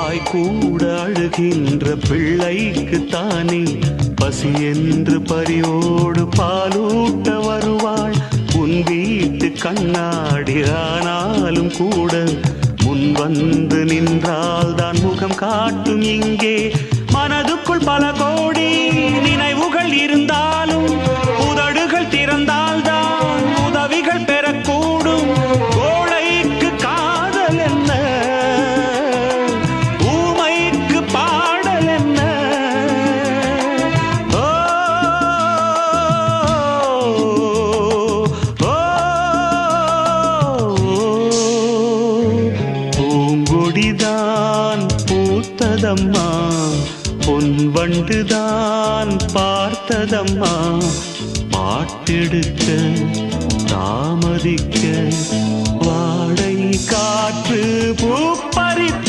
தாய் கூட அழுகின்ற பிள்ளைக்கு தானே பசி என்று பரியோடு பாலூட்ட வருவாள். உன் வீட்டு கண்ணாடி ஆனாலும் கூட முன் வந்து நின்றால் தான் முகம் காட்டும். இங்கே மனதுக்குள் பல கோடி நினைவுகள் இருந்தாலும் உதடுகள் திறந்தால்தான் உதவிகள் பெறக்கூடும். கோழைக்கு காதல் என்ன, ஊமைக்கு பாடல் என்ன? ஓ பூங்கொடிதான் பூத்ததம்மா, பொன் வண்டுதான் பார்த்ததம்மா. பாட்டெடுக்க தாமதிக்க வாடை காற்று பூ பறித்த